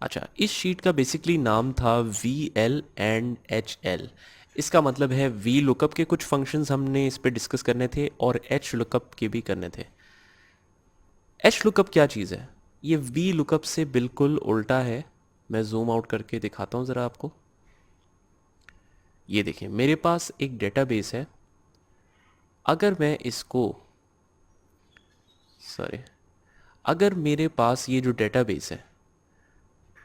अच्छा, इस शीट का बेसिकली नाम था V L and H L. इसका मतलब है वी लुकअप के कुछ फंक्शंस हमने इस पे डिस्कस करने थे और एच लुकअप के भी करने थे। एच लुकअप क्या चीज़ है? ये वी लुकअप से बिल्कुल उल्टा है। मैं जूम आउट करके दिखाता हूँ ज़रा आपको। ये देखिए, मेरे पास एक डेटाबेस है। अगर मैं इसको, सॉरी, अगर मेरे पास ये जो डेटाबेस है,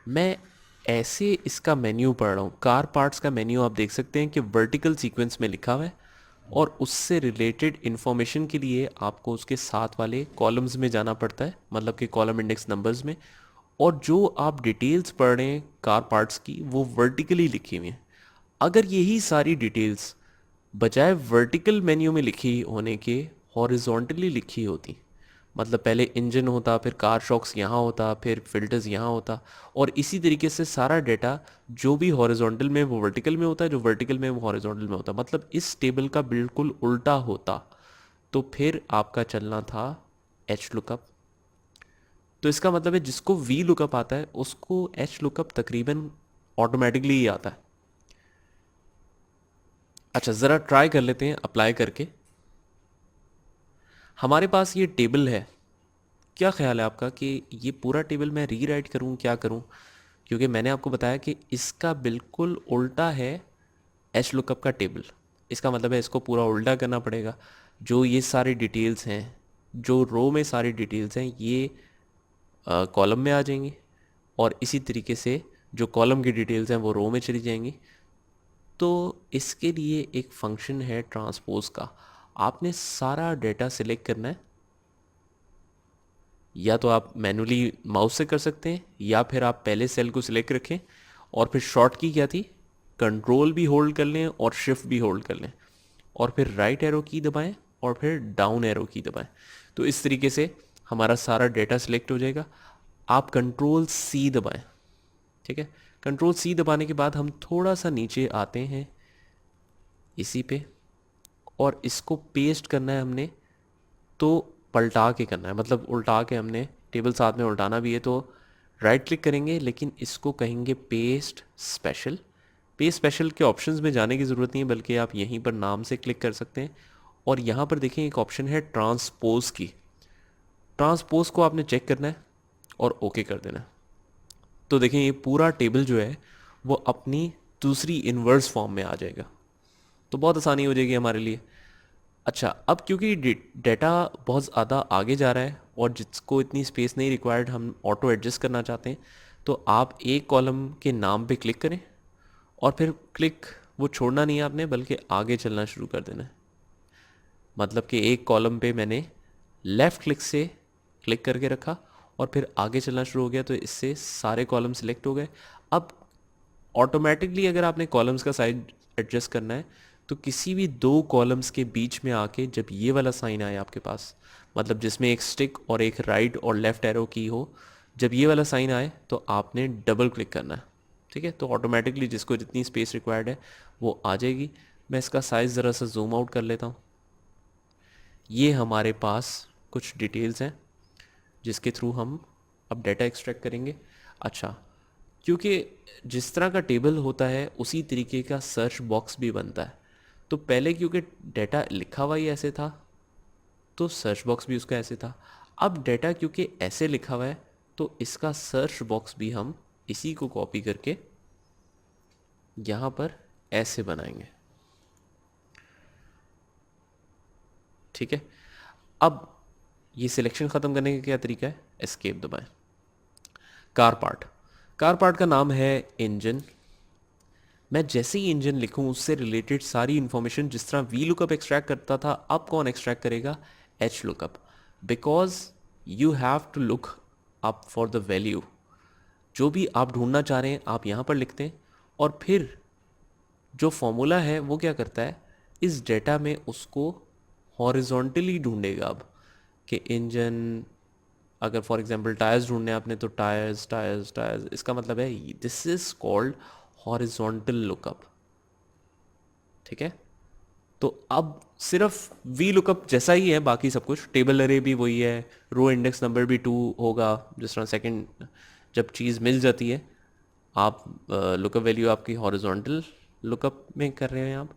मैं ऐसे इसका मेन्यू पढ़ रहा हूँ, कार पार्ट्स का मेन्यू आप देख सकते हैं कि वर्टिकल सीक्वेंस में लिखा हुआ है और उससे रिलेटेड इन्फॉर्मेशन के लिए आपको उसके साथ वाले कॉलम्स में जाना पड़ता है, मतलब कि कॉलम इंडेक्स नंबर्स में। और जो आप डिटेल्स पढ़ रहे हैं कार पार्ट्स की, वो वर्टिकली लिखी हुई हैं। अगर यही सारी डिटेल्स बजाय वर्टिकल मेन्यू में लिखी होने के हॉरिजॉन्टली लिखी होती, मतलब पहले इंजन होता, फिर कार शॉक्स यहाँ होता, फिर फिल्टर्स यहाँ होता, और इसी तरीके से सारा डेटा जो भी हॉरिजॉन्टल में वो वर्टिकल में होता है, जो वर्टिकल में वो हॉरिजॉन्टल में होता, मतलब इस टेबल का बिल्कुल उल्टा होता, तो फिर आपका चलना था एच लुकअप। तो इसका मतलब है जिसको वी लुकअप आता है उसको एच लुकअप तकरीबन ऑटोमेटिकली ही आता है। अच्छा, ज़रा ट्राई कर लेते हैं अप्लाई करके। हमारे पास ये टेबल है। क्या ख्याल है आपका कि ये पूरा टेबल मैं रीराइट करूं, क्या करूं? क्योंकि मैंने आपको बताया कि इसका बिल्कुल उल्टा है एच लुकअप का टेबल। इसका मतलब है इसको पूरा उल्टा करना पड़ेगा। जो ये सारी डिटेल्स हैं, जो रो में सारी डिटेल्स हैं, ये कॉलम में आ जाएंगी, और इसी तरीके से जो कॉलम की डिटेल्स हैं वो रो में चली जाएंगी। तो इसके लिए एक फंक्शन है ट्रांसपोज का। आपने सारा डेटा सिलेक्ट करना है, या तो आप मैनुअली माउस से कर सकते हैं, या फिर आप पहले सेल को सिलेक्ट रखें और फिर शॉर्ट की क्या थी, कंट्रोल भी होल्ड कर लें और शिफ्ट भी होल्ड कर लें, और फिर राइट एरो की दबाएं और फिर डाउन एरो की दबाएं। तो इस तरीके से हमारा सारा डेटा सिलेक्ट हो जाएगा। आप कंट्रोल सी दबाएं, ठीक है। कंट्रोल सी दबाने के बाद हम थोड़ा सा नीचे आते हैं इसी पे, और इसको पेस्ट करना है हमने। तो पलटा के करना है, मतलब उल्टा के, हमने टेबल साथ में उल्टाना भी है। तो राइट क्लिक करेंगे, लेकिन इसको कहेंगे पेस्ट स्पेशल। पेस्ट स्पेशल के ऑप्शंस में जाने की ज़रूरत नहीं है, बल्कि आप यहीं पर नाम से क्लिक कर सकते हैं। और यहाँ पर देखें एक ऑप्शन है ट्रांसपोज की। ट्रांसपोज को आपने चेक करना है और ओके कर देना है। तो देखें ये पूरा टेबल जो है वो अपनी दूसरी इन्वर्स फॉर्म में आ जाएगा। तो बहुत आसानी हो जाएगी हमारे लिए। अच्छा, अब क्योंकि डेटा बहुत ज़्यादा आगे जा रहा है और जिसको इतनी स्पेस नहीं रिक्वायर्ड, हम ऑटो एडजस्ट करना चाहते हैं, तो आप एक कॉलम के नाम पे क्लिक करें और फिर क्लिक वो छोड़ना नहीं है आपने, बल्कि आगे चलना शुरू कर देना है। मतलब कि एक कॉलम पे मैंने लेफ़्ट क्लिक से क्लिक करके रखा और फिर आगे चलना शुरू हो गया, तो इससे सारे कॉलम सिलेक्ट हो गए। अब ऑटोमेटिकली अगर आपने कॉलम्स का साइज एडजस्ट करना है, तो किसी भी दो कॉलम्स के बीच में आके जब ये वाला साइन आए आपके पास, मतलब जिसमें एक स्टिक और एक राइट और लेफ़्ट एरो की हो, जब ये वाला साइन आए तो आपने डबल क्लिक करना है, ठीक है। तो ऑटोमेटिकली जिसको जितनी स्पेस रिक्वायर्ड है वो आ जाएगी। मैं इसका साइज़ ज़रा सा जूम आउट कर लेता हूँ। ये हमारे पास कुछ डिटेल्स हैं जिसके थ्रू हम अब डेटा एक्सट्रैक्ट करेंगे। अच्छा, क्योंकि जिस तरह का टेबल होता है उसी तरीके का सर्च बॉक्स भी बनता है। तो पहले क्योंकि डेटा लिखा हुआ ही ऐसे था, तो सर्च बॉक्स भी उसका ऐसे था। अब डेटा क्योंकि ऐसे लिखा हुआ है, तो इसका सर्च बॉक्स भी हम इसी को कॉपी करके यहाँ पर ऐसे बनाएंगे, ठीक है। अब ये सिलेक्शन ख़त्म करने का क्या तरीका है, एस्केप दबाएं। कार पार्ट, कार पार्ट का नाम है इंजन। मैं जैसे ही इंजन लिखूं उससे रिलेटेड सारी इंफॉर्मेशन जिस तरह वी लुकअप एक्सट्रैक्ट करता था, अब कौन एक्सट्रैक्ट करेगा, H lookup. Because you have to look up for the value. जो भी आप ढूंढना चाह रहे हैं आप यहाँ पर लिखते हैं, और फिर जो फॉर्मूला है वो क्या करता है, इस डेटा में उसको हॉरिजॉन्टली ढूंढेगा। अब कि इंजन, अगर फॉर एग्जांपल टायर्स ढूंढने हैं आपने, तो टायर्स टायर्स टायर्स, इसका मतलब है this is called horizontal lookup, ठीक है। तो अब सिर्फ वी लुकअप जैसा ही है, बाकी सब कुछ टेबल अरे भी वही है, रो इंडेक्स नंबर भी 2 होगा जिस तरह सेकंड जब चीज़ मिल जाती है, आप लुकअप वैल्यू आपकी हॉरिजॉन्टल लुकअप में कर रहे हैं आप,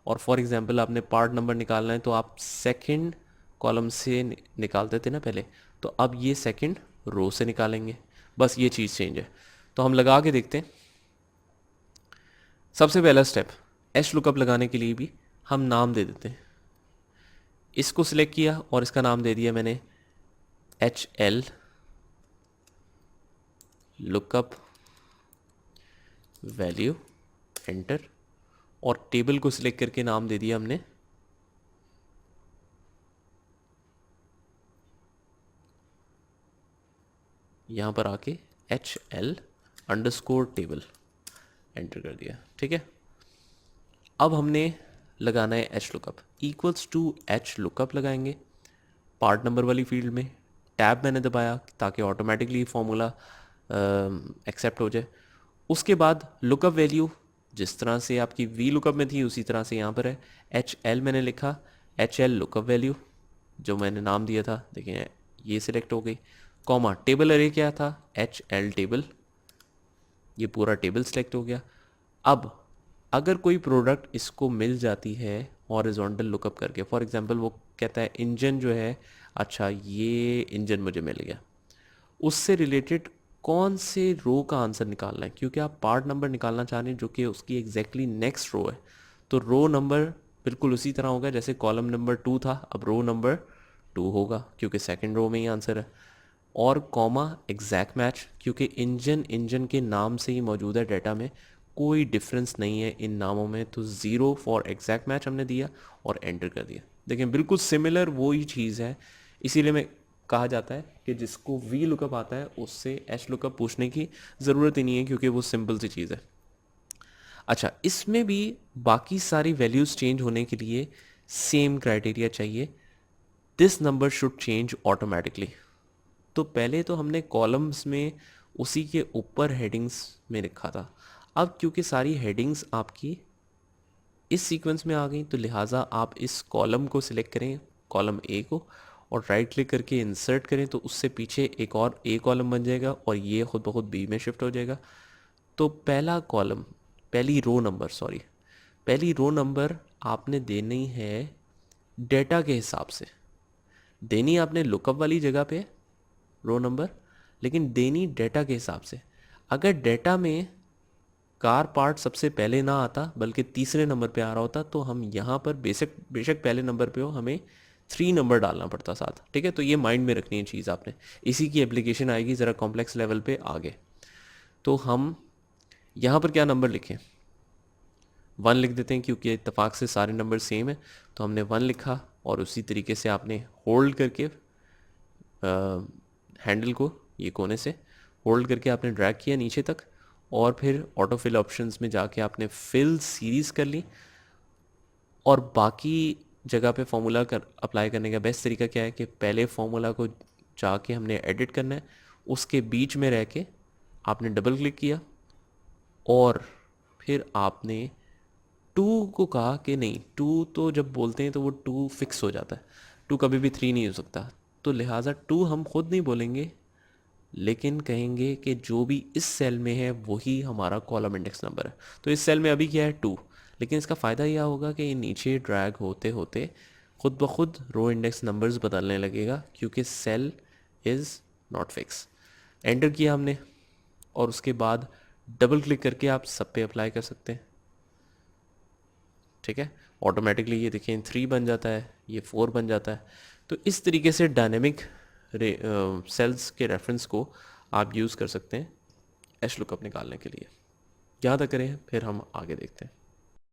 और फॉर एग्जांपल आपने पार्ट नंबर निकालना है तो आप सेकंड कॉलम से निकालते थे ना पहले, तो अब ये सेकंड रो से निकालेंगे, बस ये चीज़ चेंज है। तो हम लगा के देखते हैं। सबसे पहला स्टेप, एच लुकअप लगाने के लिए भी हम नाम दे देते हैं। इसको सिलेक्ट किया और इसका नाम दे दिया मैंने H L lookup value, enter, और टेबल को सिलेक्ट करके नाम दे दिया हमने यहाँ पर आके H L underscore table, enter कर दिया। ठीक है, अब हमने लगाना है H lookup equals to H lookup लगाएंगे पार्ट नंबर वाली फील्ड में। टैब मैंने दबाया ताकि ऑटोमेटिकली फॉर्मूला एक्सेप्ट हो जाए। उसके बाद लुकअप वैल्यू जिस तरह से आपकी वी लुकअप में थी उसी तरह से यहाँ पर है, एच एल मैंने लिखा, एच एल लुकअप वैल्यू जो मैंने नाम दिया था, देखिए ये सिलेक्ट हो गई, कॉमा टेबल अरे क्या था, एच एल टेबल, ये पूरा टेबल सिलेक्ट हो गया। अब अगर कोई प्रोडक्ट इसको मिल जाती है हॉरिजॉन्टल लुकअप करके, फॉर एग्जांपल वो कहता है इंजन जो है, अच्छा ये इंजन मुझे मिल गया, उससे रिलेटेड कौन से रो का आंसर निकालना है, क्योंकि आप पार्ट नंबर निकालना चाह रहे हैं जो कि उसकी एग्जैक्टली नेक्स्ट रो है, तो रो नंबर बिल्कुल उसी तरह होगा जैसे कॉलम नंबर 2 था, अब रो नंबर 2 होगा क्योंकि सेकंड रो में ही आंसर है। और कॉमा एग्जैक्ट मैच, क्योंकि इंजन इंजन के नाम से ही मौजूद है डाटा में, कोई डिफरेंस नहीं है इन नामों में, तो 0 फॉर एग्जैक्ट मैच हमने दिया और एंटर कर दिया। देखिए बिल्कुल सिमिलर वो ही चीज़ है, इसीलिए मैं कहा जाता है कि जिसको वी लुकअप आता है उससे एच लुकअप पूछने की ज़रूरत ही नहीं है क्योंकि वो सिंपल सी चीज़ है। अच्छा, इसमें भी बाकी सारी वैल्यूज़ चेंज होने के लिए सेम क्राइटेरिया चाहिए, this number should change automatically. तो पहले तो हमने कॉलम्स में उसी के ऊपर हेडिंग्स में लिखा था, अब क्योंकि सारी हेडिंग्स आपकी इस सीक्वेंस में आ गई तो लिहाजा आप इस कॉलम को सिलेक्ट करें, कॉलम ए को, और राइट क्लिक करके इंसर्ट करें तो उससे पीछे एक और ए कॉलम बन जाएगा और ये खुद ब खुद बी में शिफ्ट हो जाएगा। तो पहला कॉलम, पहली रो नंबर आपने देनी है डेटा के हिसाब से, देनी आपने लुकअप वाली जगह पे रो नंबर, लेकिन देनी डेटा के हिसाब से। अगर डेटा में कार पार्ट सबसे पहले ना आता बल्कि तीसरे नंबर पे आ रहा होता तो हम यहाँ पर बेशक पहले नंबर पे हो, हमें 3 नंबर डालना पड़ता साथ। ठीक है, तो ये माइंड में रखनी है चीज़ आपने, इसी की एप्लीकेशन आएगी ज़रा कॉम्प्लेक्स लेवल पे आगे। तो हम यहाँ पर क्या नंबर लिखें, 1 लिख देते हैं क्योंकि इत्तेफाक से सारे नंबर सेम है, तो हमने 1 लिखा और उसी तरीके से आपने होल्ड करके हैंडल को ये कोने से होल्ड करके आपने ड्रैग किया नीचे तक, और फिर ऑटो फिल ऑप्शंस में जाके आपने फिल सीरीज़ कर ली। और बाकी जगह पे फॉर्मूला कर अप्लाई करने का बेस्ट तरीका क्या है कि पहले फॉर्मूला को जाके हमने एडिट करना है, उसके बीच में रह के आपने डबल क्लिक किया और फिर आपने 2 को कहा कि नहीं, 2 तो जब बोलते हैं तो वो 2 फिक्स हो जाता है, 2 कभी भी 3 नहीं हो सकता, तो लिहाजा 2 हम खुद नहीं बोलेंगे लेकिन कहेंगे कि जो भी इस सेल में है वही हमारा कॉलम इंडेक्स नंबर है। तो इस सेल में अभी क्या है 2, लेकिन इसका फ़ायदा यह होगा कि ये नीचे ड्रैग होते होते खुद ब खुद रो इंडेक्स नंबर्स बदलने लगेगा क्योंकि cell is not fix. Enter किया हमने और उसके बाद डबल क्लिक करके आप सब पे अप्लाई कर सकते हैं। ठीक है, ऑटोमेटिकली ये देखिए 3 बन जाता है, ये 4 बन जाता है। तो इस तरीके से डायनेमिक सेल्स के रेफरेंस को आप यूज़ कर सकते हैं एच लुकअप निकालने के लिए। यहाँ तक करें फिर हम आगे देखते हैं।